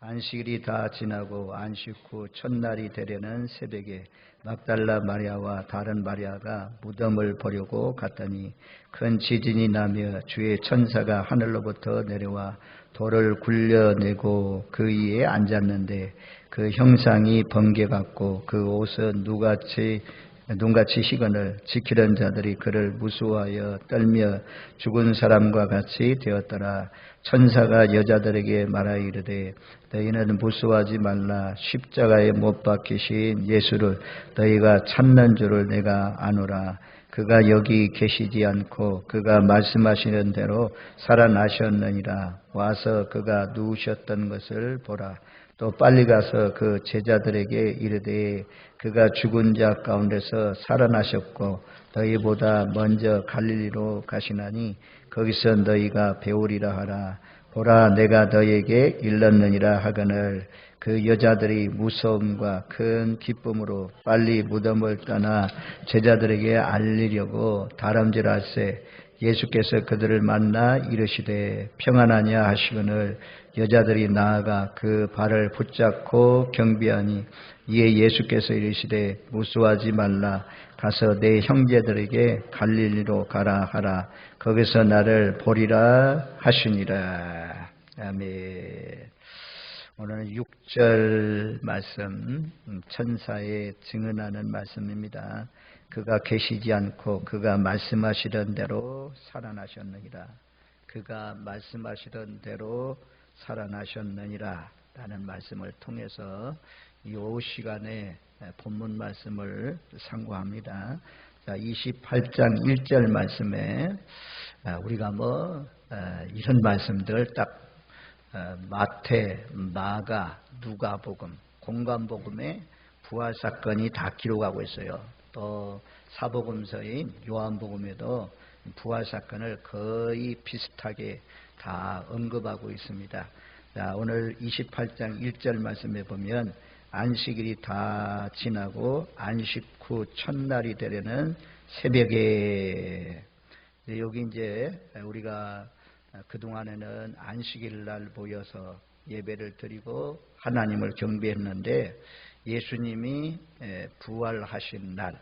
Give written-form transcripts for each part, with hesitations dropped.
안식일이 다 지나고 안식 후 첫날이 되려는 새벽에 막달라 마리아와 다른 마리아가 무덤을 보려고 갔더니 큰 지진이 나며 주의 천사가 하늘로부터 내려와 돌을 굴려내고 그 위에 앉았는데 그 형상이 번개 같고 그 옷은 눈같이 희건을 지키던 자들이 그를 무수하여 떨며 죽은 사람과 같이 되었더라. 천사가 여자들에게 말하여 이르되 너희는 무수하지 말라. 십자가에 못 박히신 예수를 너희가 찾는 줄을 내가 아노라. 그가 여기 계시지 않고 그가 말씀하시는 대로 살아나셨느니라. 와서 그가 누우셨던 것을 보라. 또 빨리 가서 그 제자들에게 이르되 그가 죽은 자 가운데서 살아나셨고 너희보다 먼저 갈릴리로 가시나니 거기서 너희가 배우리라 하라. 보라, 내가 너희에게 일렀느니라 하거늘. 그 여자들이 무서움과 큰 기쁨으로 빨리 무덤을 떠나 제자들에게 알리려고 다름질할세 예수께서 그들을 만나 이르시되 평안하냐 하시거늘 여자들이 나아가 그 발을 붙잡고 경배하니 이에 예수께서 이르시되 무수하지 말라. 가서 내 형제들에게 갈릴리로 가라 하라. 거기서 나를 보리라 하시니라. 아멘. 오늘은 6절 말씀, 천사의 증언하는 말씀입니다. 그가 계시지 않고 그가 말씀하시던 대로 살아나셨느니라. 그가 말씀하시던 대로 살아나셨느니라 라는 말씀을 통해서 이 오후 시간에 본문 말씀을 상고합니다. 자, 28장 1절 말씀에 우리가 이런 말씀들 딱 마태, 마가, 누가복음, 공관복음에 부활 사건이 다 기록하고 있어요. 또 사복음서인 요한복음에도 부활 사건을 거의 비슷하게 다 언급하고 있습니다. 자, 오늘 28장 1절 말씀에 보면 안식일이 다 지나고 안식 후 첫날이 되려는 새벽에, 여기 이제 우리가 그동안에는 안식일 날 모여서 예배를 드리고 하나님을 경배했는데 예수님이 부활하신 날,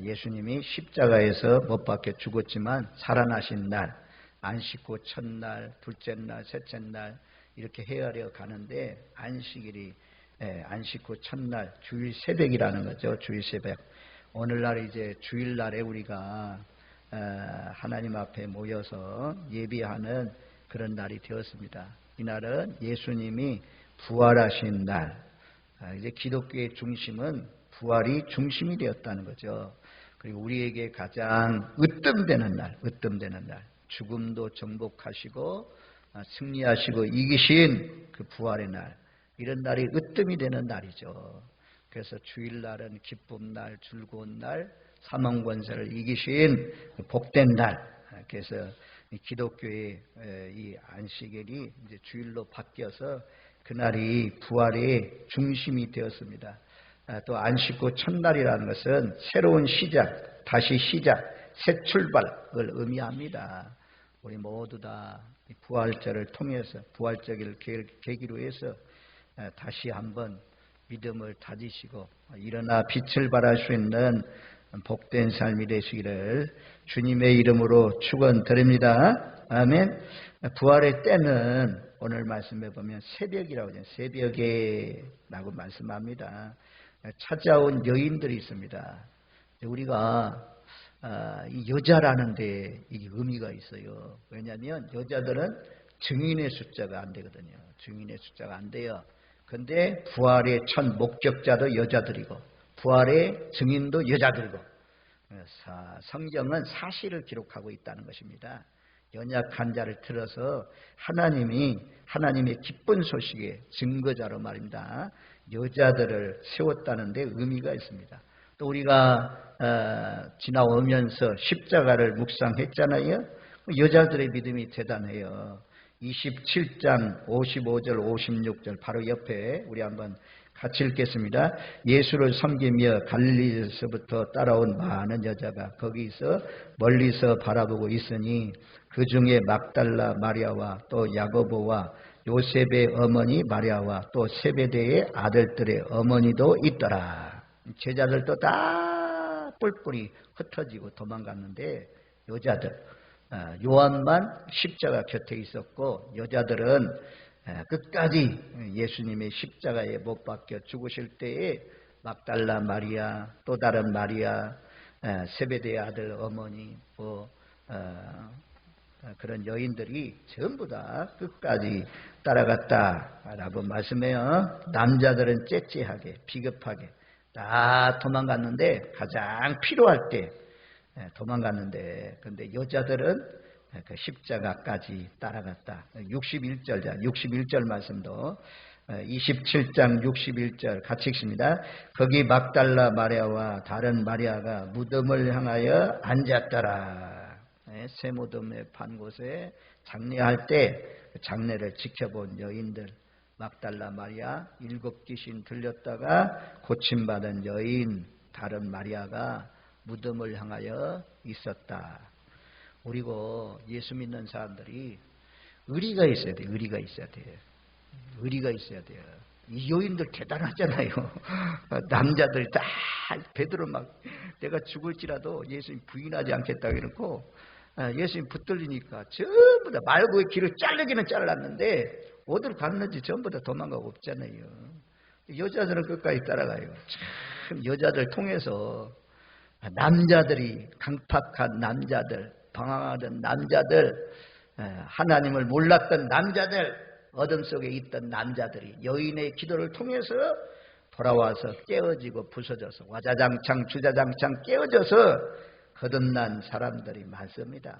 예수님이 십자가에서 못 박혀 죽었지만 살아나신 날, 안식 후 첫날, 둘째 날, 셋째 날 이렇게 헤아려 가는데 안식일이 안식 후 첫날 주일 새벽이라는 거죠. 주일 새벽. 오늘날 이제 주일날에 우리가 하나님 앞에 모여서 예배하는 그런 날이 되었습니다. 이날은 예수님이 부활하신 날. 이제 기독교의 중심은 부활이 중심이 되었다는 거죠. 그리고 우리에게 가장 으뜸되는 날, 죽음도 정복하시고 승리하시고 이기신 그 부활의 날, 이런 날이 으뜸이 되는 날이죠. 그래서 주일날은 기쁨 날, 즐거운 날, 사망 권세를 이기신 복된 날. 그래서 기독교의 이 안식일이 이제 주일로 바뀌어서 그날이 부활의 중심이 되었습니다. 또 안식 후 첫날이라는 것은 새로운 시작, 다시 시작, 새 출발을 의미합니다. 우리 모두 다 부활절을 통해서 부활절을 계기로 해서 다시 한번 믿음을 다지시고 일어나 빛을 발할 수 있는 복된 삶이 되시기를 주님의 이름으로 축원드립니다. 아멘. 부활의 때는 오늘 말씀해 보면 새벽이라고 하죠. 새벽에 라고 말씀합니다. 찾아온 여인들이 있습니다. 우리가 이 여자라는 데 이게 의미가 있어요. 왜냐하면 여자들은 증인의 숫자가 안 되거든요. 증인의 숫자가 안 돼요. 근데 부활의 첫 목격자도 여자들이고 부활의 증인도 여자들이고, 성경은 사실을 기록하고 있다는 것입니다. 연약한 자를 들어서 하나님의 기쁜 소식의 증거자로 말입니다. 여자들을 세웠다는 데 의미가 있습니다. 또 우리가 지나오면서 십자가를 묵상했잖아요. 여자들의 믿음이 대단해요. 27장 55절 56절 바로 옆에 우리 한번 같이 읽겠습니다. 예수를 섬기며 갈릴리에서부터 따라온 많은 여자가 거기서 멀리서 바라보고 있으니 그 중에 막달라 마리아와 또 야고보와 요셉의 어머니 마리아와 또 세베대의 아들들의 어머니도 있더라. 제자들도 다 뿔뿔이 흩어지고 도망갔는데 여자들, 요한만 십자가 곁에 있었고 여자들은 끝까지 예수님의 십자가에 못 박혀 죽으실 때에 막달라 마리아, 또 다른 마리아, 세베대의 아들 어머니, 그런 여인들이 전부 다 끝까지 따라갔다라고 말씀해요. 남자들은 째째하게 비겁하게 다 도망갔는데 가장 필요할 때 도망갔는데 근데 여자들은 그 십자가까지 따라갔다. 61절 말씀도 27장 61절 같이 읽습니다. 거기 막달라 마리아와 다른 마리아가 무덤을 향하여 앉았더라. 새 무덤에 판 곳에 장례할 때 장례를 지켜본 여인들, 막달라 마리아, 7귀신 들렸다가 고침받은 여인, 다른 마리아가 무덤을 향하여 있었다. 그리고 예수 믿는 사람들이 의리가 있어야 돼요. 의리가 있어야 돼요. 의리가 있어야 돼요. 이 여인들 대단하잖아요. 남자들 다 베드로 막 내가 죽을지라도 예수님 부인하지 않겠다고 이러고 예수님 붙들리니까 전부 다 말고의 길을 자르기는 잘랐는데 어디로 갔는지 전부 다 도망가고 없잖아요. 여자들은 끝까지 따라가요. 참 여자들 통해서 남자들이 강팍한 남자들, 방황하던 남자들, 하나님을 몰랐던 남자들, 어둠 속에 있던 남자들이 여인의 기도를 통해서 돌아와서 깨어지고 부서져서 와자장창 주자장창 깨어져서 거듭난 사람들이 많습니다.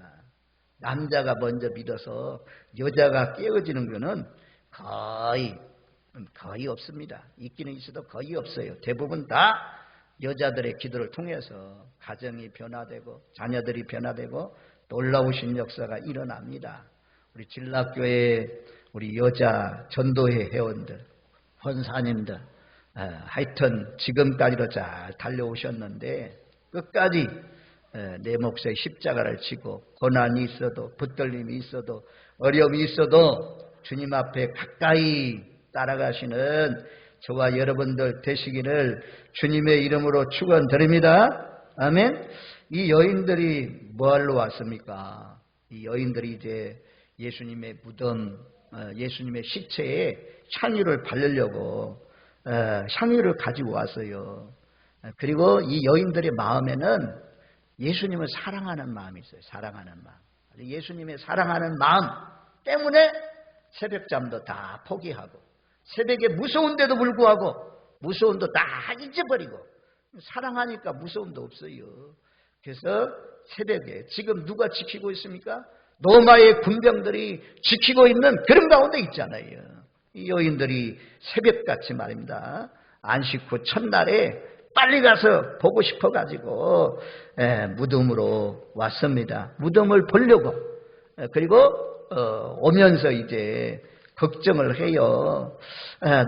남자가 먼저 믿어서 여자가 깨어지는 것은 거의 없습니다. 있기는 있어도 거의 없어요. 대부분 다 여자들의 기도를 통해서 가정이 변화되고 자녀들이 변화되고 놀라우신 역사가 일어납니다. 우리 진락교회 우리 여자 전도회 회원들, 권사님들 하여튼 지금까지도 잘 달려오셨는데 끝까지 내 몫에 십자가를 지고 고난이 있어도 붙들림이 있어도 어려움이 있어도 주님 앞에 가까이 따라가시는 저와 여러분들 되시기를 주님의 이름으로 축원드립니다. 아멘. 이 여인들이 뭐하러 왔습니까? 이 여인들이 이제 예수님의 무덤, 예수님의 시체에 향유를 바르려고 향유를 가지고 왔어요. 그리고 이 여인들의 마음에는 예수님을 사랑하는 마음이 있어요. 사랑하는 마음. 예수님의 사랑하는 마음 때문에 새벽잠도 다 포기하고 새벽에 무서운데도 불구하고 무서움도 다 잊어버리고 사랑하니까 무서움도 없어요. 그래서 새벽에 지금 누가 지키고 있습니까? 로마의 군병들이 지키고 있는 그런 가운데 있잖아요. 이 여인들이 새벽같이 말입니다. 안식 후 첫날에 빨리 가서 보고 싶어가지고 무덤으로 왔습니다. 무덤을 보려고. 그리고 오면서 이제 걱정을 해요.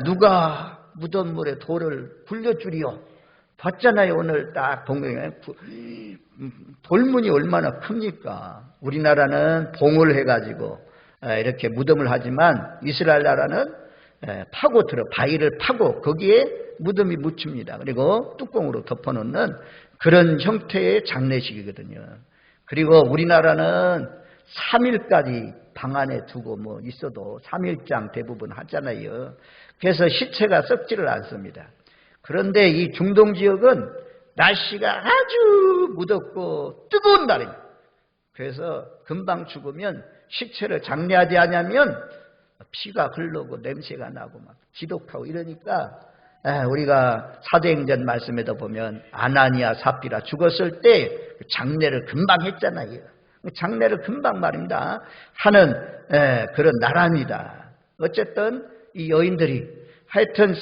누가 무덤물에 돌을 굴려주리요. 봤잖아요. 오늘 딱 동경에 돌문이 얼마나 큽니까? 우리나라는 봉을 해가지고 이렇게 무덤을 하지만 이스라엘 나라는 바위를 파고 거기에 무덤이 묻힙니다. 그리고 뚜껑으로 덮어놓는 그런 형태의 장례식이거든요. 그리고 우리나라는 3일까지 방 안에 두고 있어도 3일장 대부분 하잖아요. 그래서 시체가 썩지를 않습니다. 그런데 이 중동 지역은 날씨가 아주 무덥고 뜨거운 날입니다. 그래서 금방 죽으면 시체를 장례하지 않으면 피가 흐르고 냄새가 나고 막 지독하고 이러니까 우리가 사도행전 말씀에도 보면 아나니아 삽비라 죽었을 때 장례를 금방 했잖아요. 장례를 금방 말입니다. 하는 그런 나라입니다. 어쨌든 이 여인들이 하여튼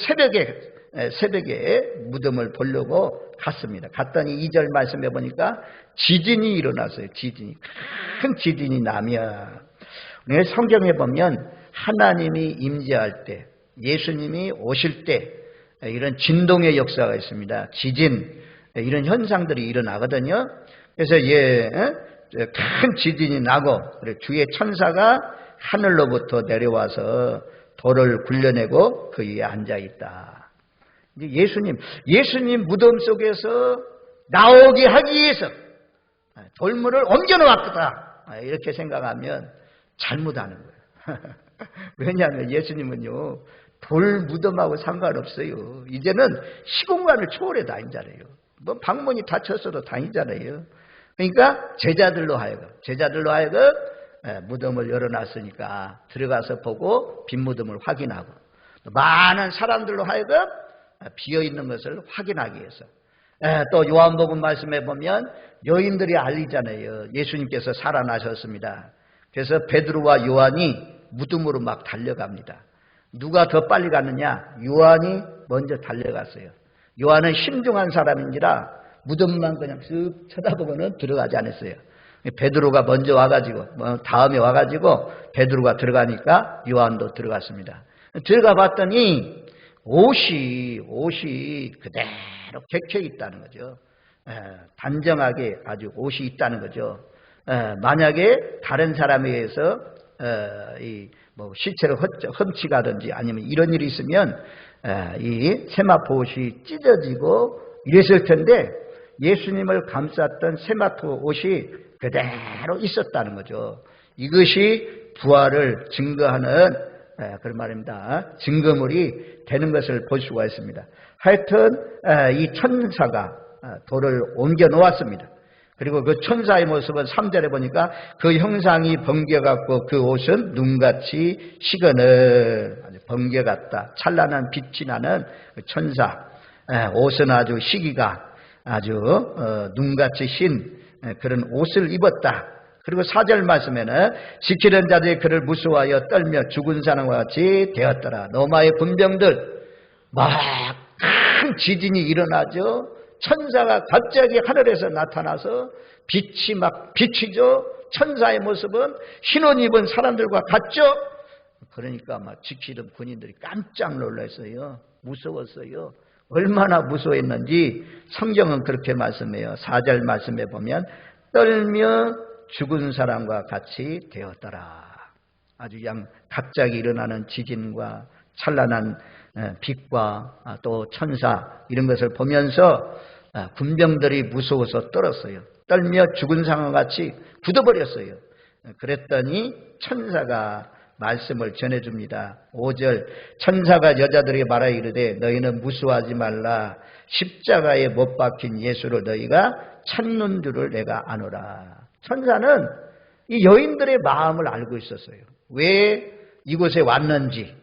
새벽에 무덤을 보려고 갔습니다. 갔더니 2절 말씀해 보니까 지진이 일어났어요. 큰 지진이 나며 성경에 보면 하나님이 임재할 때 예수님이 오실 때 이런 진동의 역사가 있습니다. 지진 이런 현상들이 일어나거든요. 그래서 큰 지진이 나고 주의 천사가 하늘로부터 내려와서 돌을 굴려내고 그 위에 앉아있다. 이제 예수님 무덤 속에서 나오게 하기 위해서 돌문을 옮겨놓았다. 이렇게 생각하면 잘못하는 거예요. 왜냐하면 예수님은요, 돌 무덤하고 상관없어요. 이제는 시공간을 초월해 다니잖아요. 뭐 방문이 닫혔어도 다니잖아요. 그러니까 제자들로 하여금 무덤을 열어놨으니까 들어가서 보고 빈 무덤을 확인하고, 많은 사람들로 하여금 비어있는 것을 확인하기 위해서, 또 요한복음 말씀에 보면 여인들이 알리잖아요. 예수님께서 살아나셨습니다. 그래서 베드로와 요한이 무덤으로 막 달려갑니다. 누가 더 빨리 갔느냐? 요한이 먼저 달려갔어요. 요한은 신중한 사람인지라 무덤만 그냥 쓱 쳐다보고는 들어가지 않았어요. 베드로가 먼저 와가지고, 다음에 와가지고 베드로가 들어가니까 요한도 들어갔습니다. 들어가 봤더니 옷이 그대로 객혀 있다는 거죠. 단정하게 아주 옷이 있다는 거죠. 만약에 다른 사람에 의해서 시체를 훔치가든지 아니면 이런 일이 있으면 이 세마포 옷이 찢어지고 이랬을 텐데, 예수님을 감쌌던 세마포 옷이 그대로 있었다는 거죠. 이것이 부활을 증거하는 그런 말입니다. 증거물이 되는 것을 볼 수가 있습니다. 하여튼 이 천사가 돌을 옮겨 놓았습니다. 그리고 그 천사의 모습은 3절에 보니까 그 형상이 번개같고 그 옷은 눈같이 시거늘, 아주 번개같다. 찬란한 빛이 나는 그 천사, 옷은 아주 시기가 아주 눈같이 신 그런 옷을 입었다. 그리고 4절 말씀에는 지키는 자들이 그를 무서워하여 떨며 죽은 사람과 같이 되었더라. 로마의 군병들, 막 큰 지진이 일어나죠. 천사가 갑자기 하늘에서 나타나서 빛이 막 비치죠. 천사의 모습은 흰옷 입은 사람들과 같죠. 그러니까 막 지키던 군인들이 깜짝 놀랐어요. 무서웠어요. 얼마나 무서웠는지 성경은 그렇게 말씀해요. 4절 말씀에 보면 떨며 죽은 사람과 같이 되었더라. 아주 갑자기 일어나는 지진과 찬란한 빛과 또 천사 이런 것을 보면서 군병들이 무서워서 떨었어요. 떨며 죽은 사람과 같이 굳어버렸어요. 그랬더니 천사가 말씀을 전해줍니다. 5절 천사가 여자들에게 말하여 이르되 너희는 무서워하지 말라. 십자가에 못 박힌 예수를 너희가 찾는 줄을 내가 아노라. 천사는 이 여인들의 마음을 알고 있었어요. 왜 이곳에 왔는지,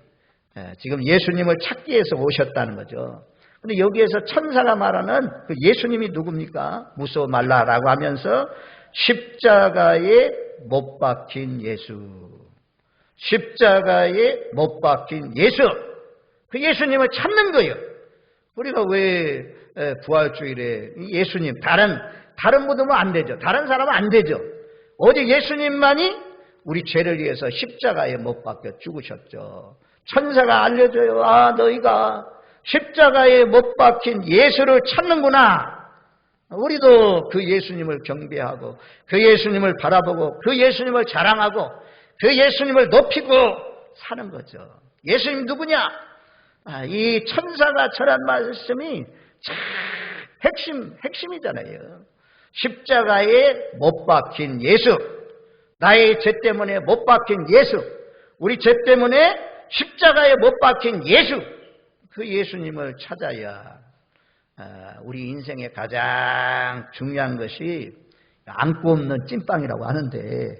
지금 예수님을 찾기 위해서 오셨다는 거죠. 근데 여기에서 천사가 말하는 그 예수님이 누굽니까? 무서워 말라라고 하면서 십자가에 못 박힌 예수, 십자가에 못 박힌 예수, 그 예수님을 찾는 거예요. 우리가 왜 부활주일에 예수님 다른 무덤은 안 되죠. 다른 사람은 안 되죠. 오직 예수님만이 우리 죄를 위해서 십자가에 못 박혀 죽으셨죠. 천사가 알려줘요. 아, 너희가 십자가에 못 박힌 예수를 찾는구나. 우리도 그 예수님을 경배하고 그 예수님을 바라보고 그 예수님을 자랑하고 그 예수님을 높이고 사는 거죠. 예수님 누구냐? 이 천사가 전한 말씀이 참 핵심이잖아요. 십자가에 못 박힌 예수, 나의 죄 때문에 못 박힌 예수, 우리 죄 때문에 십자가에 못 박힌 예수, 그 예수님을 찾아야 우리 인생의 가장 중요한 것이 안고 없는 찐빵이라고 하는데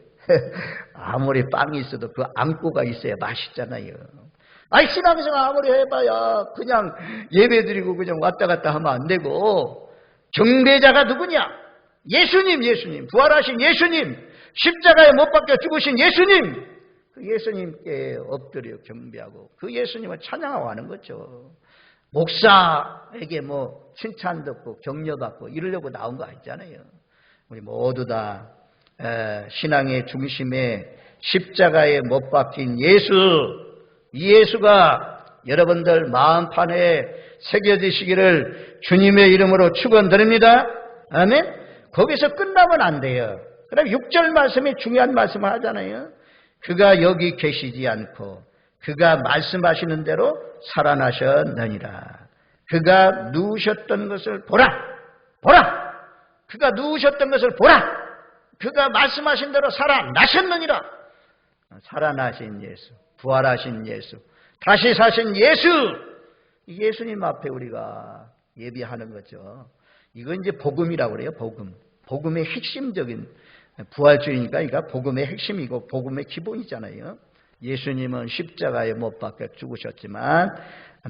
아무리 빵이 있어도 그 안고가 있어야 맛있잖아요. 아니 신앙생활 아무리 해봐야 그냥 예배드리고 그냥 왔다 갔다 하면 안 되고, 경배자가 누구냐? 예수님, 부활하신 예수님, 십자가에 못 박혀 죽으신 예수님, 그 예수님께 엎드려 경배하고 그 예수님을 찬양하고 하는 거죠. 목사에게 뭐 칭찬 듣고 격려 받고 이러려고 나온 거 아니잖아요. 우리 모두 다 신앙의 중심에 십자가에 못 박힌 예수, 이 예수가 여러분들 마음판에 새겨지시기를 주님의 이름으로 축원드립니다. 아멘. 거기서 끝나면 안 돼요. 그럼 6절 말씀이 중요한 말씀을 하잖아요. 그가 여기 계시지 않고 그가 말씀하시는 대로 살아나셨느니라. 그가 누우셨던 것을 보라. 보라. 그가 누우셨던 것을 보라. 그가 말씀하신 대로 살아나셨느니라. 살아나신 예수, 부활하신 예수, 다시 사신 예수. 예수님 앞에 우리가 예비하는 거죠. 이건 이제 복음이라고 그래요. 복음의 핵심적인, 부활주의니까 이거 복음의 핵심이고 복음의 기본이잖아요. 예수님은 십자가에 못 박혀 죽으셨지만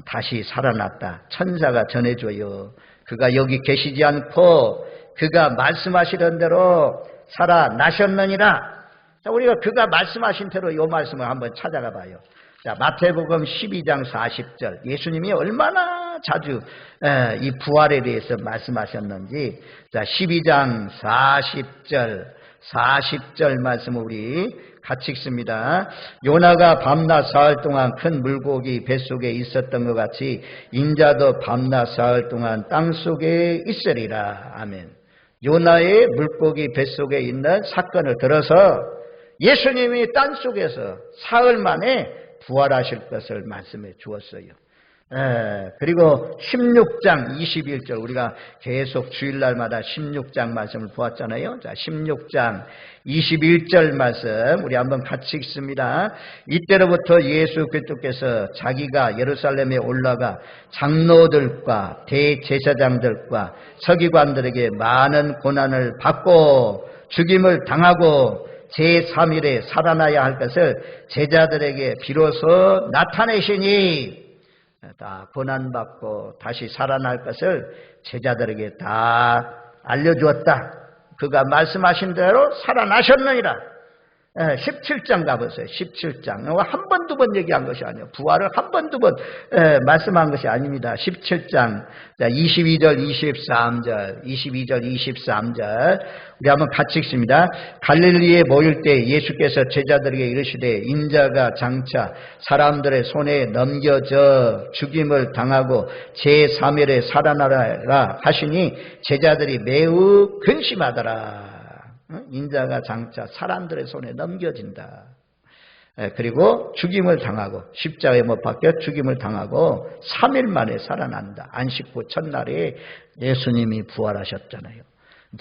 다시 살아났다. 천사가 전해줘요. 그가 여기 계시지 않고 그가 말씀하시던 대로 살아나셨느니라. 자, 우리가 그가 말씀하신 대로 이 말씀을 한번 찾아가 봐요. 자, 마태복음 12장 40절. 예수님이 얼마나 자주 이 부활에 대해서 말씀하셨는지. 자, 12장 40절 말씀을 우리 같이 읽습니다. 요나가 밤낮 사흘 동안 큰 물고기 뱃속에 있었던 것 같이 인자도 밤낮 사흘 동안 땅속에 있으리라. 아멘. 요나의 물고기 뱃속에 있는 사건을 들어서 예수님이 땅속에서 사흘 만에 부활하실 것을 말씀해 주었어요. 그리고 16장 21절 우리가 계속 주일날마다 16장 말씀을 보았잖아요. 자, 16장 21절 말씀 우리 한번 같이 읽습니다. 이때로부터 예수 그리스도께서 자기가 예루살렘에 올라가 장로들과 대제사장들과 서기관들에게 많은 고난을 받고 죽임을 당하고 제3일에 살아나야 할 것을 제자들에게 비로소 나타내시니, 다 고난받고 다시 살아날 것을 제자들에게 다 알려주었다. 그가 말씀하신 대로 살아나셨느니라. 17장 가보세요. 17장. 한 번, 두 번 얘기한 것이 아니에요. 부활을 한 번, 두 번 말씀한 것이 아닙니다. 17장 22절, 23절 우리 한번 같이 읽습니다. 갈릴리에 모일 때 예수께서 제자들에게 이르시되 인자가 장차 사람들의 손에 넘겨져 죽임을 당하고 제3일에 살아나라 하시니 제자들이 매우 근심하더라. 인자가 장차 사람들의 손에 넘겨진다. 그리고 죽임을 당하고 십자가에 못 박혀 죽임을 당하고 3일 만에 살아난다. 안식구 첫날에 예수님이 부활하셨잖아요.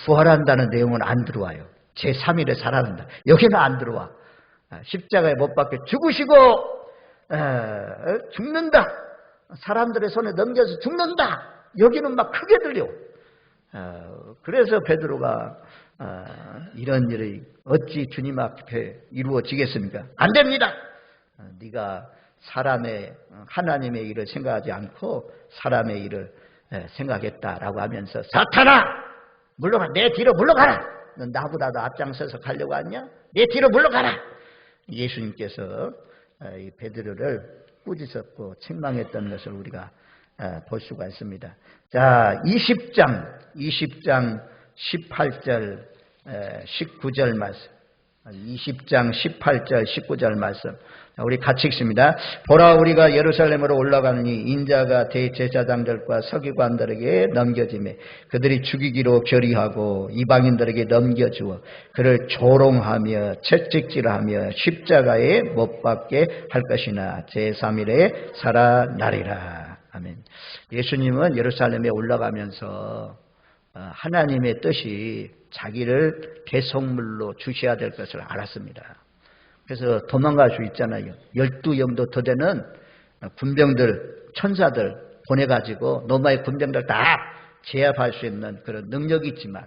부활한다는 내용은 안 들어와요. 제3일에 살아난다. 여기는 안 들어와. 십자가에 못 박혀 죽으시고 죽는다. 사람들의 손에 넘겨서 죽는다. 여기는 막 크게 들려. 그래서 베드로가 이런 일이 어찌 주님 앞에 이루어지겠습니까? 안 됩니다. 네가 하나님의 일을 생각하지 않고 사람의 일을 생각했다라고 하면서 사탄아 물러가, 내 뒤로 물러가라. 넌 나보다도 앞장서서 가려고 하냐? 내 뒤로 물러가라. 예수님께서 이 베드로를 꾸짖었고 책망했던 것을 우리가 볼 수가 있습니다. 자, 20장 18절 19절 말씀. 20장 18절 19절 말씀 우리 같이 읽습니다. 보라, 우리가 예루살렘으로 올라가느니 인자가 대제사장들과 서기관들에게 넘겨지매 그들이 죽이기로 결의하고 이방인들에게 넘겨주어 그를 조롱하며 채찍질하며 십자가에 못 박게 할 것이나 제3일에 살아나리라. 아멘. 예수님은 예루살렘에 올라가면서 하나님의 뜻이 자기를 대성물로 주셔야 될 것을 알았습니다. 그래서 도망갈 수 있잖아요. 12영도 더 되는 군병들, 천사들 보내가지고 로마의 군병들 다 제압할 수 있는 그런 능력이 있지만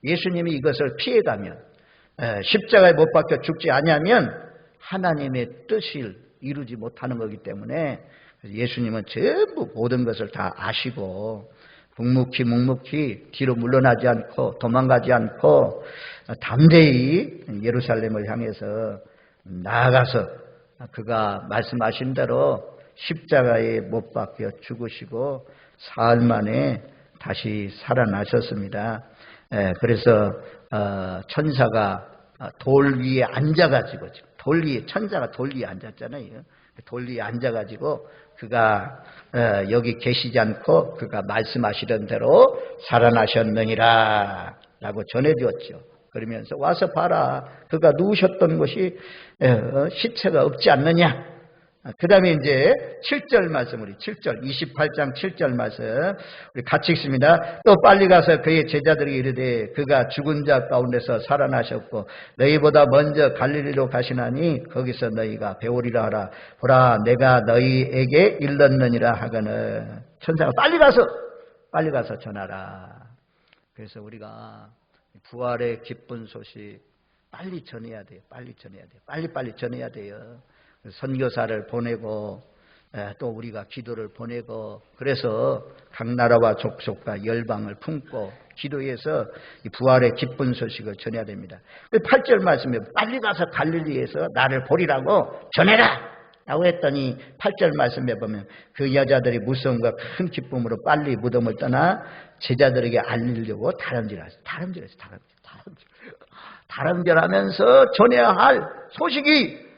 예수님이 이것을 피해가면 십자가에 못 박혀 죽지 않으면 하나님의 뜻을 이루지 못하는 거기 때문에 예수님은 전부 모든 것을 다 아시고 묵묵히 뒤로 물러나지 않고 도망가지 않고 담대히 예루살렘을 향해서 나아가서 그가 말씀하신 대로 십자가에 못 박혀 죽으시고 사흘 만에 다시 살아나셨습니다. 그래서 천사가 돌 위에 앉아가지고 천사가 돌 위에 앉았잖아요. 돌 위에 앉아가지고 그가 여기 계시지 않고 그가 말씀하시던 대로 살아나셨느니라 라고 전해주었죠. 그러면서 와서 봐라. 그가 누우셨던 곳이 시체가 없지 않느냐. 그 다음에 이제 7절 말씀, 우리 7절, 28장 7절 말씀, 우리 같이 읽습니다. 또 빨리 가서 그의 제자들이 이르되 그가 죽은 자 가운데서 살아나셨고 너희보다 먼저 갈릴리로 가시나니 거기서 너희가 배우리라 하라. 보라, 내가 너희에게 일렀느니라 하거늘. 천사가 빨리 가서 전하라. 그래서 우리가 부활의 기쁜 소식 빨리 전해야 돼요. 빨리 전해야 돼요. 선교사를 보내고 또 우리가 기도를 보내고 그래서 각 나라와 족속과 열방을 품고 기도해서 이 부활의 기쁜 소식을 전해야 됩니다. 8절 말씀에 빨리 가서 갈릴리에서 나를 보리라고 전해라 라고 했더니 8절 말씀에 보면 그 여자들이 무서움과 큰 기쁨으로 빨리 무덤을 떠나 제자들에게 알리려고 다름질하면서 전해야 할 소식이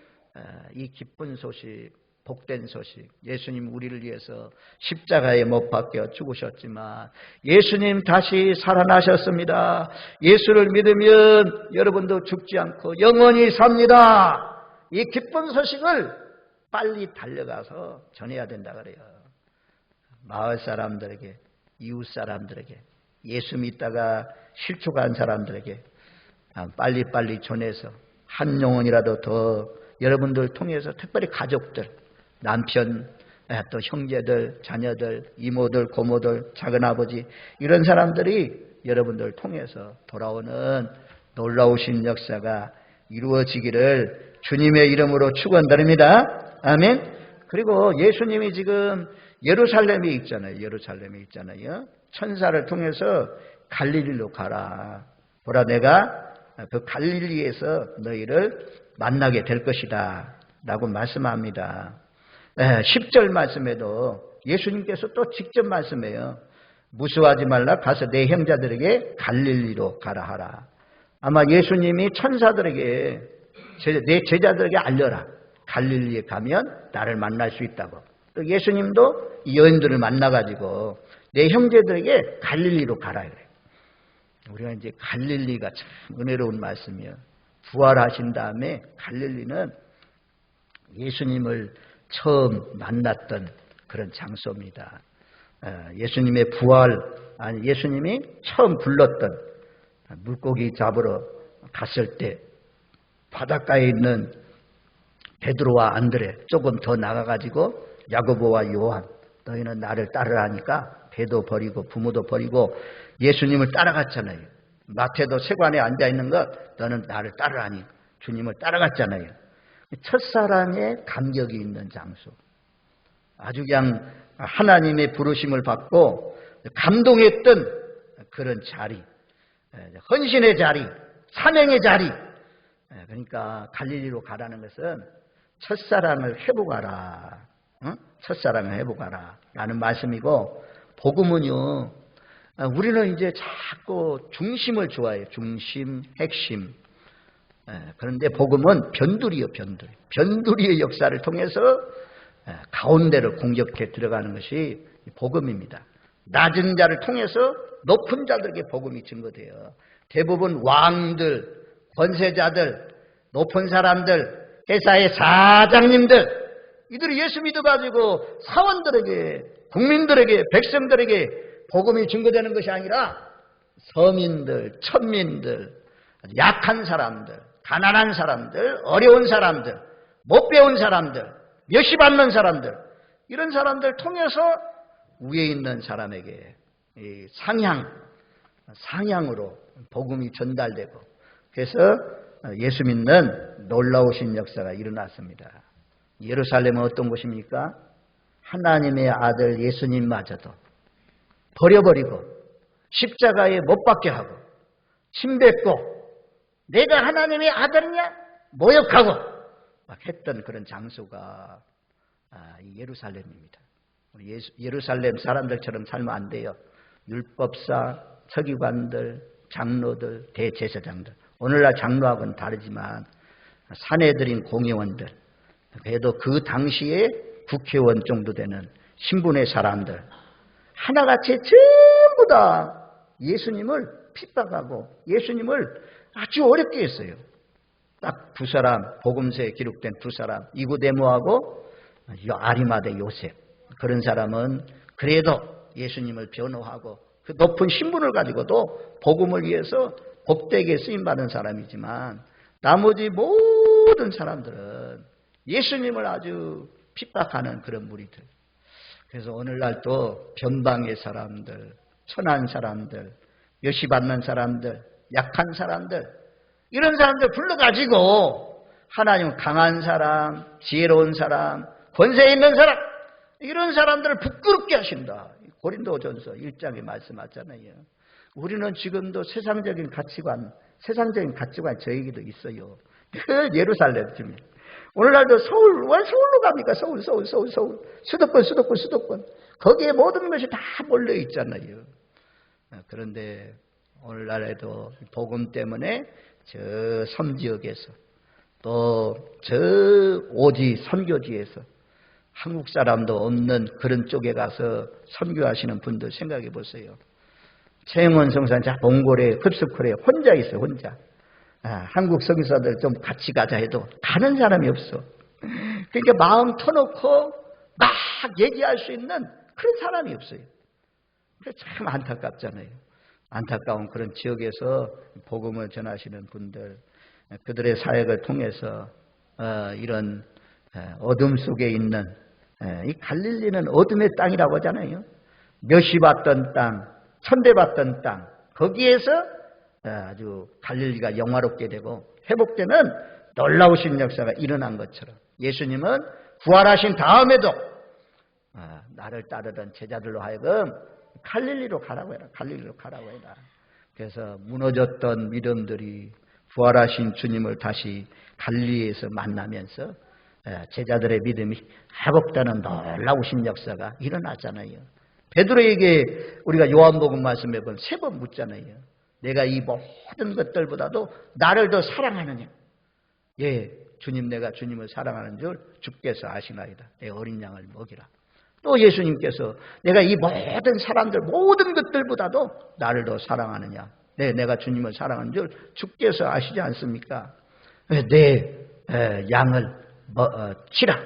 이 기쁜 소식, 복된 소식, 예수님 우리를 위해서 십자가에 못 박혀 죽으셨지만 예수님 다시 살아나셨습니다. 예수를 믿으면 여러분도 죽지 않고 영원히 삽니다. 이 기쁜 소식을 빨리 달려가서 전해야 된다 그래요. 마을 사람들에게, 이웃 사람들에게, 예수 믿다가 실족한 사람들에게 빨리빨리 전해서 한 영혼이라도 더 여러분들 통해서 특별히 가족들, 남편, 또 형제들, 자녀들, 이모들, 고모들, 작은아버지 이런 사람들이 여러분들 통해서 돌아오는 놀라우신 역사가 이루어지기를 주님의 이름으로 축원드립니다. 아멘. 그리고 예수님이 지금 예루살렘에 있잖아요. 천사를 통해서 갈릴리로 가라. 보라, 내가 그 갈릴리에서 너희를 만나게 될 것이다 라고 말씀합니다. 10절 말씀에도 예수님께서 또 직접 말씀해요. 무수하지 말라. 가서 내 형제들에게 갈릴리로 가라 하라. 아마 예수님이 천사들에게 내 제자들에게 알려라. 갈릴리에 가면 나를 만날 수 있다고. 또 예수님도 이 여인들을 만나가지고 내 형제들에게 갈릴리로 가라 그래요. 우리가 이제 갈릴리가 참 은혜로운 말씀이에요. 부활하신 다음에 갈릴리는 예수님을 처음 만났던 그런 장소입니다. 예수님의 부활, 아니 예수님이 처음 불렀던 물고기 잡으러 갔을 때 바닷가에 있는 베드로와 안드레 조금 더 나가가지고 야고보와 요한, 너희는 나를 따르라 하니까 배도 버리고 부모도 버리고 예수님을 따라갔잖아요. 마태도 세관에 앉아있는 것, 너는 나를 따르라니 주님을 따라갔잖아요. 첫사랑의 감격이 있는 장소, 아주 그냥 하나님의 부르심을 받고 감동했던 그런 자리, 헌신의 자리, 사명의 자리. 그러니까 갈릴리로 가라는 것은 첫사랑을 회복하라, 첫사랑을 회복하라 라는 말씀이고, 복음은요, 우리는 이제 자꾸 중심을 좋아해요. 중심, 핵심. 그런데 복음은 변두리요, 변두리. 변두리의 역사를 통해서 가운데를 공격해 들어가는 것이 복음입니다. 낮은 자를 통해서 높은 자들에게 복음이 증거돼요. 대부분 왕들, 권세자들, 높은 사람들, 회사의 사장님들, 이들이 예수 믿어가지고 사원들에게, 국민들에게, 백성들에게 복음이 증거되는 것이 아니라 서민들, 천민들, 약한 사람들, 가난한 사람들, 어려운 사람들, 못 배운 사람들, 멸시받는 사람들, 이런 사람들 통해서 위에 있는 사람에게 상향으로 복음이 전달되고, 그래서 예수 믿는 놀라우신 역사가 일어났습니다. 예루살렘은 어떤 곳입니까? 하나님의 아들 예수님마저도 버려버리고 십자가에 못 박게 하고 침뱉고 내가 하나님의 아들이냐 모욕하고 막 했던 그런 장소가 예루살렘입니다. 예루살렘 사람들처럼 살면 안 돼요. 율법사, 서기관들, 장로들, 대제사장들. 오늘날 장로하고는 다르지만 사내들인 공회원들, 그래도 그 당시에 국회의원 정도 되는 신분의 사람들 하나같이 전부 다 예수님을 핍박하고 예수님을 아주 어렵게 했어요. 딱 두 사람, 복음서에 기록된 두 사람, 니고데모하고 아리마대 요셉. 그런 사람은 그래도 예수님을 변호하고 그 높은 신분을 가지고도 복음을 위해서 복되게 쓰임받은 사람이지만 나머지 모든 사람들은 예수님을 아주 핍박하는 그런 무리들. 그래서 오늘날 또 변방의 사람들, 천한 사람들, 멸시받는 사람들, 약한 사람들, 이런 사람들 불러가지고 하나님 강한 사람, 지혜로운 사람, 권세 있는 사람, 이런 사람들을 부끄럽게 하신다. 고린도전서 1장에 말씀하잖아요. 우리는 지금도 세상적인 가치관 저에게도 있어요. 그 예루살렘 주민. 오늘날도 서울, 왜 서울로 갑니까? 서울. 수도권. 거기에 모든 것이 다 몰려 있잖아요. 그런데 오늘날에도 복음 때문에 저 섬지역에서 또 저 오지 선교지에서 한국 사람도 없는 그런 쪽에 가서 선교하시는 분들 생각해 보세요. 최영원 성사자 몽골에 흡스쿨에 혼자 있어요. 혼자. 한국 성교사들 좀 같이 가자 해도 가는 사람이 없어. 그러니까 마음 터놓고 막 얘기할 수 있는 그런 사람이 없어요. 참 안타깝잖아요. 안타까운 그런 지역에서 복음을 전하시는 분들, 그들의 사역을 통해서 이런 어둠 속에 있는 이 갈릴리는 어둠의 땅이라고 하잖아요. 멸시받던 땅, 천대받던 땅, 거기에서 아주 갈릴리가 영화롭게 되고 회복되는 놀라우신 역사가 일어난 것처럼 예수님은 부활하신 다음에도 나를 따르던 제자들로 하여금 갈릴리로 가라고 해라. 그래서 무너졌던 믿음들이 부활하신 주님을 다시 갈릴리에서 만나면서 제자들의 믿음이 회복되는 놀라우신 역사가 일어났잖아요. 베드로에게 우리가 요한복음 말씀에 보면 3번 묻잖아요. 내가 이 모든 것들보다도 나를 더 사랑하느냐? 예, 주님, 내가 주님을 사랑하는 줄 주께서 아시나이다. 내 어린 양을 먹이라. 또 예수님께서 내가 이 모든 사람들 모든 것들보다도 나를 더 사랑하느냐? 네, 내가 주님을 사랑하는 줄 주께서 아시지 않습니까? 내 양을 치라.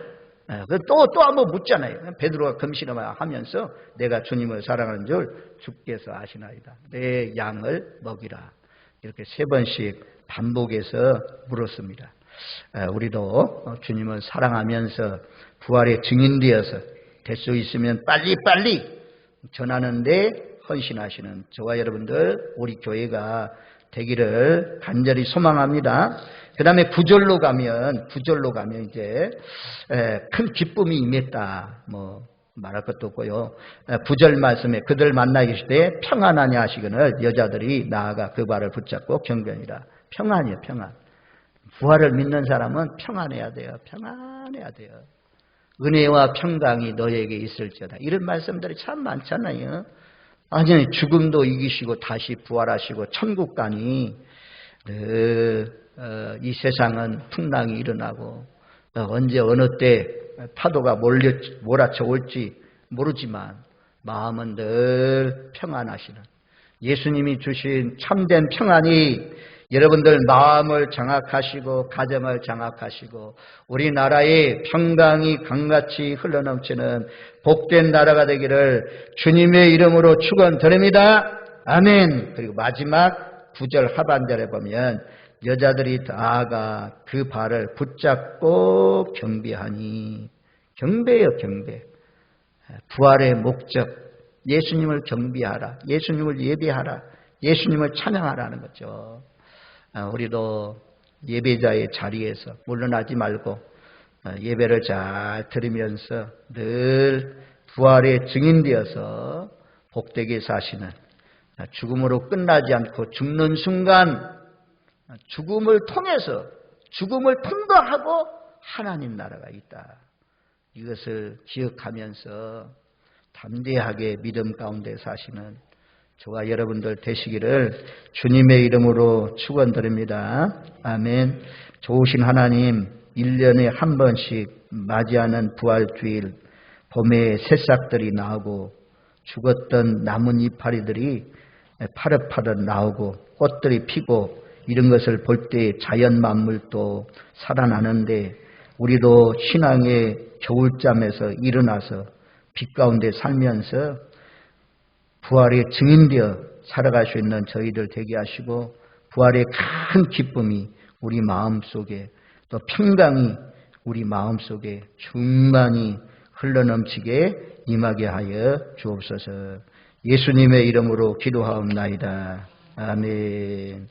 또 한번 묻잖아요. 베드로가 금시하면서 내가 주님을 사랑하는 줄 주께서 아시나이다. 내 양을 먹이라. 이렇게 3번씩 반복해서 물었습니다. 우리도 주님을 사랑하면서 부활의 증인되어서 될 수 있으면 빨리빨리 전하는데 헌신하시는 저와 여러분들 우리 교회가 되기를 간절히 소망합니다. 그 다음에 9절로 가면 이제 큰 기쁨이 임했다. 뭐 말할 것도 없고요. 9절 말씀에 그들 만나 계실 때 평안하냐 하시거늘 여자들이 나아가 그 발을 붙잡고 경배하니라. 평안이요, 평안. 부활을 믿는 사람은 평안해야 돼요. 은혜와 평강이 너에게 있을지어다. 이런 말씀들이 참 많잖아요. 아니, 죽음도 이기시고 다시 부활하시고 천국 가니 이 세상은 풍랑이 일어나고 언제 어느 때 파도가 몰아쳐 올지 모르지만 마음은 늘 평안하시는 예수님이 주신 참된 평안이 여러분들 마음을 장악하시고 가정을 장악하시고 우리나라의 평강이 강같이 흘러넘치는 복된 나라가 되기를 주님의 이름으로 축원드립니다. 아멘. 그리고 마지막 9절 하반절에 보면 여자들이 나아가 그 발을 붙잡고 경배하니. 경배예요, 경배. 부활의 목적, 예수님을 경배하라, 예수님을 예배하라, 예수님을 찬양하라는 거죠. 우리도 예배자의 자리에서 물러나지 말고 예배를 잘 들으면서 늘 부활의 증인되어서 복되게 사시는, 죽음으로 끝나지 않고 죽는 순간 죽음을 통해서 죽음을 통과하고 하나님 나라가 있다. 이것을 기억하면서 담대하게 믿음 가운데 사시는 저와 여러분들 되시기를 주님의 이름으로 축원드립니다. 아멘. 좋으신 하나님, 1년에 한 번씩 맞이하는 부활주일, 봄에 새싹들이 나오고 죽었던 나뭇잎 파리들이 파릇파릇 나오고 꽃들이 피고 이런 것을 볼 때 자연 만물도 살아나는데 우리도 신앙의 겨울잠에서 일어나서 빛 가운데 살면서 부활의 증인되어 살아갈 수 있는 저희들 되게 하시고 부활의 큰 기쁨이 우리 마음속에 또 평강이 우리 마음속에 충만히 흘러넘치게 임하게 하여 주옵소서. 예수님의 이름으로 기도하옵나이다. 아멘.